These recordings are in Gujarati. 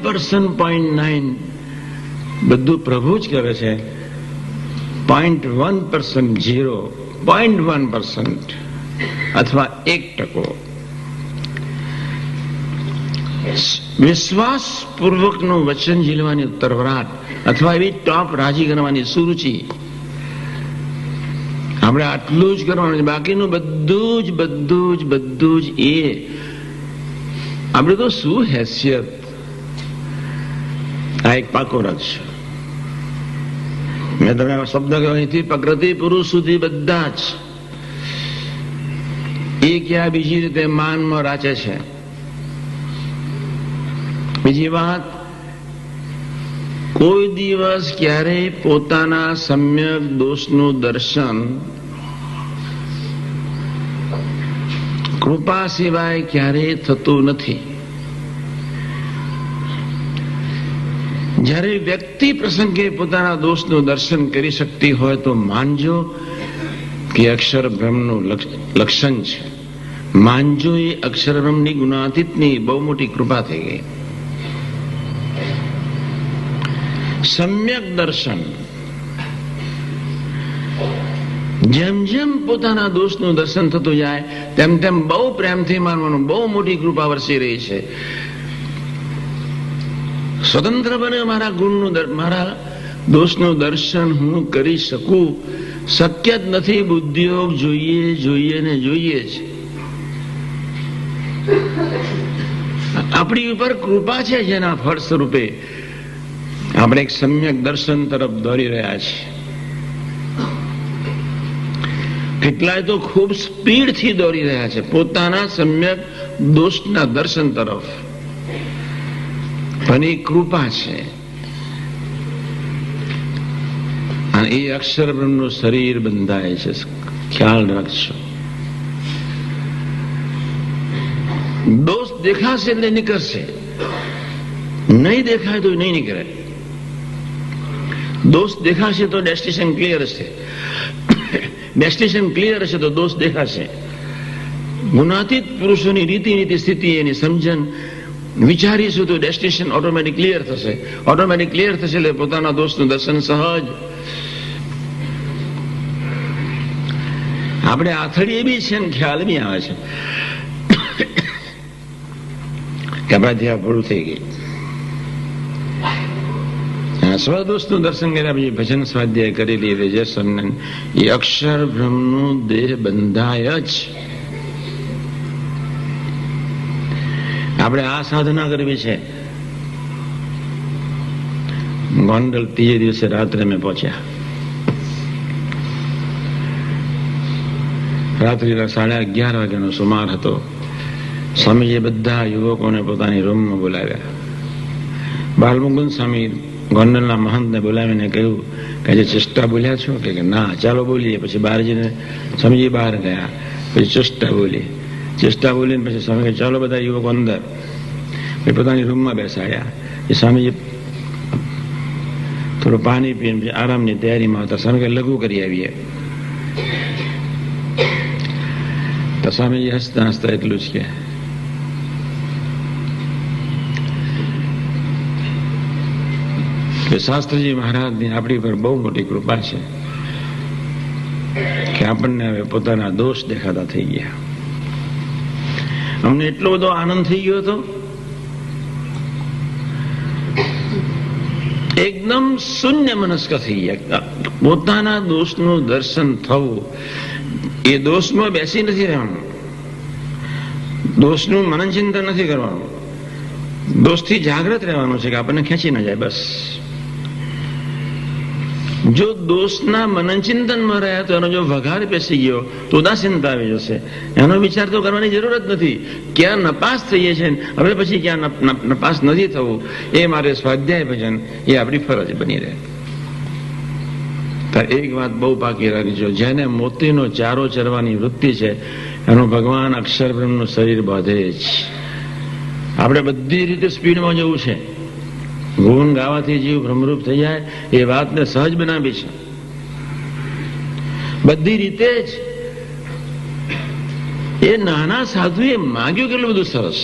99% બધું પ્રભુ જ કરે છે. 0.1% 0.1% અથવા 1%. વિશ્વાસપૂર્વકનું વચન ઝીલવાની ઉત્તરવરાટ અથવા એવી ટોપ રાજી કરવાની સુરુચિ, આપણે આટલું જ કરવાનું છે. બાકીનું બધું જ એ આપણે તો શું હેસિયત. આ એક પાકો રજ છે. મેં તમે શબ્દ કહ્યો અહીંથી પ્રકૃતિ પુરુષ સુધી બધા જ એ ક્યાં બીજી રીતે માનમાં રાચે છે. બીજી વાત, કોઈ દિવસ ક્યારેય પોતાના સમ્યક દોષનું દર્શન કૃપા સિવાય ક્યારેય થતું નથી. જ્યારે વ્યક્તિ પ્રસંગે પોતાના દોષનું દર્શન કરી શકતી હોય તો માનજો કે અક્ષર બ્રહ્મનું લક્ષણ છે. માનજો એ અક્ષર બ્રહ્મની ગુણાતીતની બહુ મોટી કૃપા થઈ ગઈ. સમ્યક દર્શન, જેમ જેમ પોતાના દોષનું દર્શન થતું જાય તેમ તેમ બહુ પ્રેમથી માનવાનું, બહુ મોટી કૃપા વરસી રહી છે. સ્વતંત્ર બને મારા ગુણનું, મારા દોષનું દર્શન હું કરી શકું, શક્ય જ નથી. બુદ્ધિયોગ જોઈએ ને જોઈએ જ. આપણી ઉપર કૃપા છે જેના ફળ સ્વરૂપે આપણે એક સમ્યક દર્શન તરફ દોડી રહ્યા છીએ. કેટલાય તો ખૂબ સ્પીડથી દોડી રહ્યા છે પોતાના સમ્યક દોષના દર્શન તરફ. પણ એ કૃપા છે. અને એ અક્ષર બ્રહ્મનું શરીર બંધાય છે. ખ્યાલ રાખજો. દોષ દેખાશે એટલે નીકળશે, નહીં દેખાય તો નહીં નીકળે. દોષ દેખાશે તો ડેસ્ટિનેશન ક્લિયર હશે, ડેસ્ટિનેશન ક્લિયર હશે તો દોષ દેખાશે. ગુણાતીત પુરુષોની રીતિ સ્થિતિ, એની સમજણ વિચારીશું તો ડેસ્ટિનેશન ઓટોમેટિક ક્લિયર થશે. ઓટોમેટિક ક્લિયર થશે એટલે પોતાના દોષનું દર્શન સહજ. આપણે આથડીએ બી છે ને ખ્યાલ બી આવે છે કે આપણાથી આ ભૂલ થઈ ગઈ. સ્વદોષનું દર્શન કર્યા પછી ભજન સ્વાધ્યાય કરી લઈએ રજસ એ અક્ષર બ્રહ્મનું દેહ બંધાય જ. આપણે આ સાધના કરવી છે. ગોંડલ ત્રીજે દિવસે રાત્રે અમે પહોંચ્યા. રાત્રિના 11:30 વાગ્યાનો સુમાર હતો. સ્વામીજીએ બધા યુવકોને પોતાની રૂમમાં બોલાવ્યા. બાલમુકુંદ સ્વામી ગોંડલના મહંતને બોલાવીને કહ્યું કે જે ચેષ્ટા બોલ્યા છો કે ના, ચાલો બોલીએ. પછી બહાર જઈને સ્વામીજી બહાર ગયા. પછી ચેષ્ટા બોલીને પછી સ્વામી કહે ચાલો બધા યુવકો અંદર. પછી પોતાની રૂમમાં બેસાડ્યા. એ સ્વામીજી થોડું પાણી પીને પછી આરામની તૈયારીમાં હતા. સ્વામી કહે લઘુ કરી આવીએ. તો સ્વામીજી હસતા હસતા એટલું જ કે શાસ્ત્રીજી મહારાજની આપણી પર બહુ મોટી કૃપા છે કે આપણને હવે પોતાના દોષ દેખાતા થઈ ગયા. અમને એટલો બધો આનંદ થઈ ગયો હતો, એકદમ શૂન્ય મનસ્ક થઈ ગયા. પોતાના દોષનું દર્શન થવું, એ દોષમાં બેસી નથી રહેવાનું, દોષનું મનન ચિંતન નથી કરવાનું, દોષથી જાગૃત રહેવાનું છે કે આપણને ખેંચી ન જાય બસ. જો દોષના મનન ચિંતનમાં રહ્યા તો એનો જો વઘાર બેસી ગયો તો ઉદાસીનતા આવી જશે. એનો વિચાર તો કરવાની જરૂર જ નથી. ક્યાં નપાસ થઈએ છીએ હવે પછી ક્યાં નપાસ નથી થવું, એ મારે સ્વાધ્યાય ભજન એ આપણી ફરજ બની રહે. એક વાત બહુ પાકી રાખજો, જેને મોતીનો ચારો ચરવાની વૃત્તિ છે એનું ભગવાન અક્ષર બ્રહ્મનું શરીર બાંધે જ. આપણે બધી રીતે સ્પીડમાં જવું છે. ગુણ ગાવાથી જીવ ભ્રમરૂપ થઈ જાય એ વાતને સહજ બનાવી છે બધી રીતે જ. એ નાના સાધુએ માંગ્યું કેટલું બધું સરસ.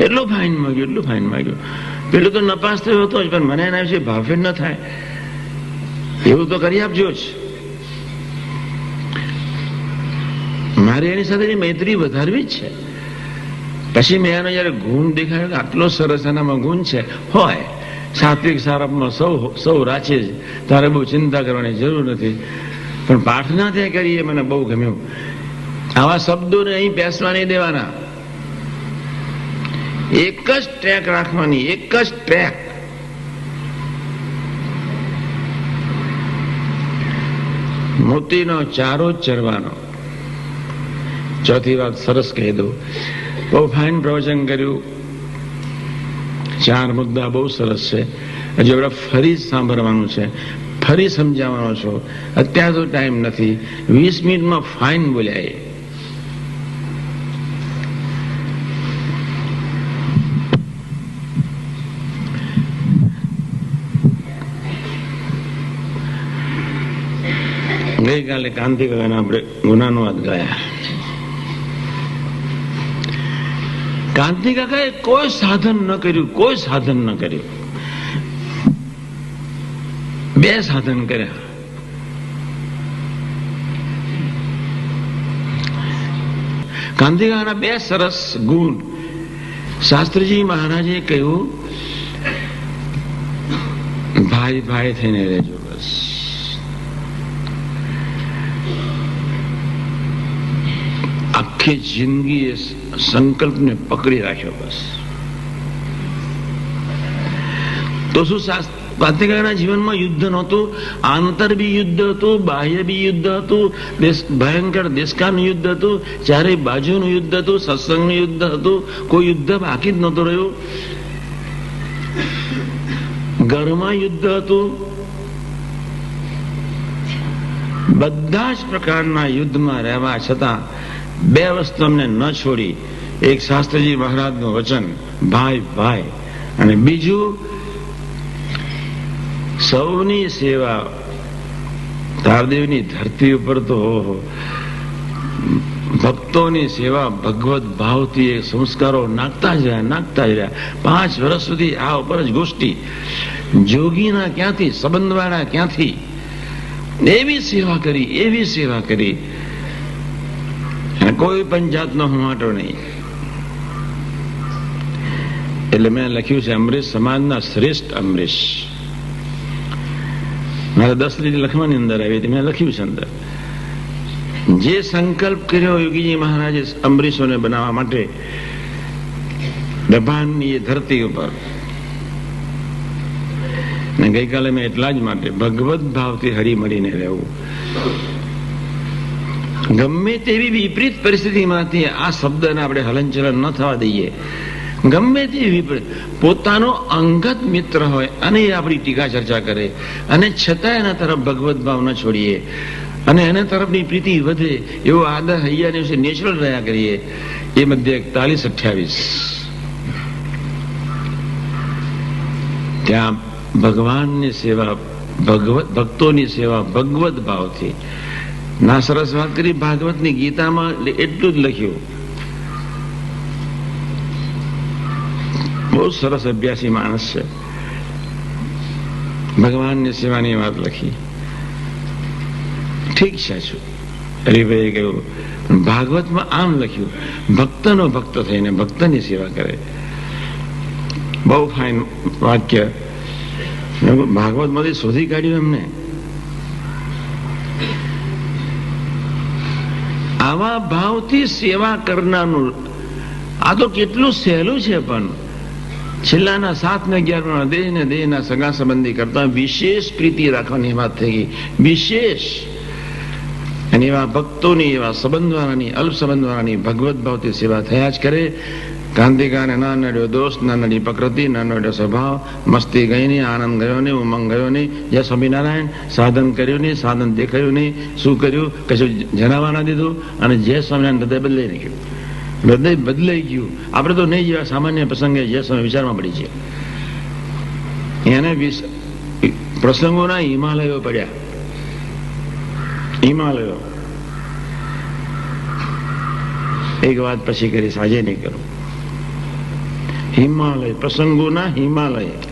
એટલો ફાઇન માગ્યો, એટલું ફાઇન માગ્યું. પેલું તો નપાસ થયો હતો જ, પણ મને એના વિશે ભાવફેર ન થાય એવું તો કરી આપજો જ. મારે એની સાથેની મૈત્રી વધારવી જ છે. પછી મેં એનો જયારે ગુણ દેખાયો, આટલો સરસ એનામાં ગુણ છે, હોય સાત્વિક સારપમાં સૌ રાચે જ, તારે બહુ ચિંતા કરવાની જરૂર નથી. પણ પ્રાર્થના ત્યાં કરીએ મને બહુ ગમ્યું. આવા શબ્દોને અહીં બેસવા નહીં દેવાના. એક જ ટ્રેક રાખવાની, એક જ ટ્રેક. મોતીનો ચારો જ ચરવાનો. ચોથી વાત સરસ કહી દઉં. બહુ ફાઇન પ્રવચન કર્યું. 4 મુદ્દા બહુ સરસ છે. હજુ આપણે ફરી સાંભળવાનું છે, ફરી સમજાવવાનો છો. અત્યારે તો ટાઈમ નથી. 20 મિનિટમાં ફાઇન બોલ્યા. ગઈકાલે કાંતિકાકાના આપણે ગુનાનો વાત ગાયા. કાંતિકાકાએ કોઈ સાધન ન કર્યું, કોઈ સાધન ન કર્યું. 2 સાધન કર્યા. કાંતિકાકાના 2 સરસ ગુણ. શાસ્ત્રીજી મહારાજે કહ્યું, ભાઈ ભાઈ થઈને રહેજો. બસ આખી જિંદગી એ સંકલ્પને પકડી રાખ્યો. બસ તો શું કાંતિકાકાના જીવનમાં યુદ્ધ નહોતું? આંતર બી યુદ્ધ હતું, બાહ્ય બી યુદ્ધ હતું, ભયંકર દેશકાળનું યુદ્ધ હતું, ચારે બાજુનું યુદ્ધ હતું, સત્સંગનું યુદ્ધ હતું. કોઈ યુદ્ધ બાકી જ નહોતું રહ્યું. ઘરમાં યુદ્ધ હતું. બધા જ પ્રકારના યુદ્ધમાં રહેવા છતાં 2 વસ્તુ અમને ન છોડી. એક શાસ્ત્રીજી મહારાજનું વચન, ભાઈ ભાઈ, અને બીજું સૌની સેવા. તારદેવની ધરતી ઉપર તો ભક્તોની સેવા ભગવત ભાવથી એ સંસ્કારો નાખતા જ રહ્યા. 5 વર્ષ સુધી આ ઉપર જ ગોષ્ઠી. જોગીના ક્યાંથી, સંબંધવાળા ક્યાંથી. એવી સેવા કરી. કોઈ પણ જાતનો હુંવાટો નહીં. એટલે મેં લખ્યું છે, અમરીશ સમાજના શ્રેષ્ઠ અમરીશ. મારે 10 લીટી લખવાની અંદર આવી હતી, મેં લખ્યું છે અંદર. જે સંકલ્પ કર્યો યોગીજી મહારાજે અમરીશોને બનાવવા માટે દબાણની એ ધરતી ઉપર, ને ગઈકાલે મેં એટલા જ માટે ભગવત ભાવથી હળીમળીને રહેવું. ગમે તેવી વિપરીત પરિસ્થિતિમાંથી આ શબ્દને આપણે હલનચલન ન થવા દઈએ. ગમે તે વિપરીત, પોતાનો અંગત મિત્ર હોય અને એ આપણી ટીકા ચર્ચા કરે, અને છતાં એના તરફ ભગવત ભાવ ન છોડીએ, અને એના તરફની પ્રીતિ વધે એવો આદર હૈયાને વિશે નેચરલ રહ્યા કરીએ. એ મધ્ય 41-28 ત્યાં ભગવાનની સેવા, ભક્તોની સેવા ભગવત ભાવથી. ના સરસ વાત કરી. ભાગવતની ગીતામાં એટલું જ લખ્યું. બહુ સરસ અભ્યાસી માણસ છે. ભગવાનની સેવાની વાત લખી. ઠીક છે. શું હરિભાઈએ કહ્યું, ભાગવતમાં આમ લખ્યું, ભક્તનો ભક્ત થઈને ભક્તની સેવા કરે. બહુ ફાઇન વાક્ય. ભાગવતમાંથી શોધી કાઢ્યું એમને. આવા ભાવથી સેવા કરનારનું આ તો કેટલું સહેલું છે. પણ છેલ્લાના 7 ને 11 દેહને દેહના સગા સંબંધી કરતા વિશેષ પ્રીતિ રાખવાની વાત થઈ ગઈ. વિશેષ. અને એવા ભક્તોની, એવા સંબંધવાળાની, અલ્પ સંબંધવાળાની ભગવત ભાવથી સેવા થયા જ કરે. કાંતિકાને ના નડ્યો દોષ, ના નડી પ્રકૃતિ, ના નડ્યો સ્વભાવ. મસ્તી ગઈ નહીં, આનંદ ગયો નહીં, ઉમંગ ગયો નહીં. જય સ્વામિનારાયણ. સાધન કર્યું નહીં, સાધન દેખાયું નહીં. શું કર્યું? કશું જણાવવા ના દીધું. અને જય સ્વામિનારાયણ હૃદય બદલાઈ નાખ્યું. હૃદય બદલાઈ ગયું. આપણે તો નહીં જેવા સામાન્ય પ્રસંગે જય સ્વામી વિચારમાં પડી છે. એને પ્રસંગોના હિમાલયો પડ્યા. હિમાલયો. એક વાત પછી કરીશ, આજે નહીં કરું. હિમાલય, પ્રસંગોના હિમાલય.